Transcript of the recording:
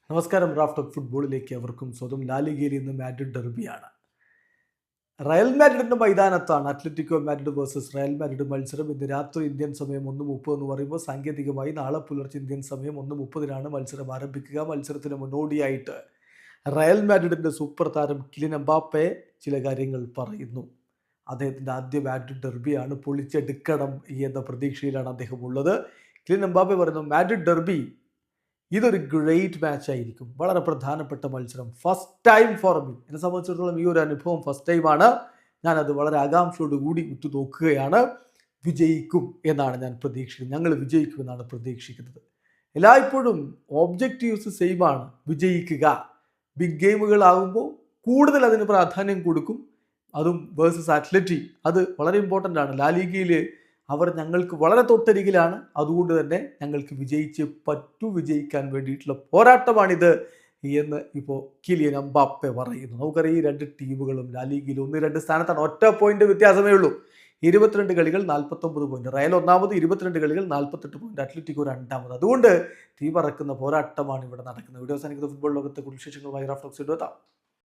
നമസ്കാരം. Raf talk ഫുട്ബോളിലേക്ക് അവർക്കും സ്വന്തം ലാലിഗയിൽ ഇന്ന് മാഡ്രിഡ് ഡെർബിയാണ്. റയൽ മാഡ്രിഡിന്റെ മൈതാനത്താണ് Atletico Madrid versus Real Madrid മത്സരം. ഇന്ന് രാത്രി ഇന്ത്യൻ സമയം 1:30 എന്ന് പറയുമ്പോൾ സാങ്കേതികമായി നാളെ പുലർച്ചെ ഇന്ത്യൻ സമയം 1:30 മത്സരം ആരംഭിക്കുക. മത്സരത്തിന് മുന്നോടിയായിട്ട് റയൽ മാഡ്രിഡിന്റെ സൂപ്പർ താരം കിലിയൻ എംബാപ്പെ ചില കാര്യങ്ങൾ പറയുന്നു. അദ്ദേഹത്തിൻ്റെ ആദ്യ മാഡ്രിഡ് ഡെർബിയാണ്, പൊളിച്ചെടുക്കണം എന്ന പ്രതീക്ഷയിലാണ് അദ്ദേഹം ഉള്ളത്. കിലിയൻ എംബാപ്പെ പറയുന്നു, മാഡ്രിഡ് ഡെർബി ഇതൊരു ഗ്രേറ്റ് മാച്ച് ആയിരിക്കും, വളരെ പ്രധാനപ്പെട്ട മത്സരം, ഫസ്റ്റ് ടൈം ഫോർ മീ. എന്നെ സംബന്ധിച്ചിടത്തോളം ഈ ഒരു അനുഭവം ഫസ്റ്റ് ടൈമാണ്. ഞാനത് വളരെ ആകാംക്ഷയോട് കൂടി ഉറ്റുനോക്കുകയാണ്. വിജയിക്കും എന്നാണ് ഞാൻ പ്രതീക്ഷിക്കുന്നത്, ഞങ്ങൾ വിജയിക്കുമെന്നാണ് പ്രതീക്ഷിക്കുന്നത്. എല്ലായ്പ്പോഴും ഓബ്ജക്റ്റീവ്സ് സെയിമാണ്, വിജയിക്കുക. ബിഗ് ഗെയിമുകളാകുമ്പോൾ കൂടുതൽ അതിന് പ്രാധാന്യം കൊടുക്കും. അതും വേഴ്സസ് അത്ലറ്റി, അത് വളരെ ഇമ്പോർട്ടൻ്റ് ആണ്. ലാലിഗയിൽ അവർ ഞങ്ങൾക്ക് വളരെ തൊട്ടരികിലാണ്, അതുകൊണ്ട് തന്നെ ഞങ്ങൾക്ക് വിജയിച്ച് പറ്റൂ, വിജയിക്കാൻ വേണ്ടിയിട്ടുള്ള പോരാട്ടമാണിത് എന്ന് ഇപ്പോൾ കിലിയൻ എംബാപ്പെ പറയുന്നു. നമുക്കറിയാം, ഈ രണ്ട് ടീമുകളും ലാലിഗയിൽ 1-2 സ്ഥാനത്താണ്, ഒറ്റ പോയിന്റ് വ്യത്യാസമേ ഉള്ളൂ. 22 കളികൾ 49 പോയിന്റ്, റയൽ ഒന്നാമത്, 22 കളികൾ 48 പോയിന്റ്, അത്ലറ്റിക്കോ രണ്ടാമത്. അതുകൊണ്ട് തീ പറക്കുന്ന പോരാട്ടമാണ് ഇവിടെ നടക്കുന്നത്. വീഡിയോ അവസാനിക്കുന്ന ഫുട്ബോൾ ലോകത്തെ കുറിച്ച് വിശേഷങ്ങളുമായി റാഫ് ടോക്സ് എത്താം.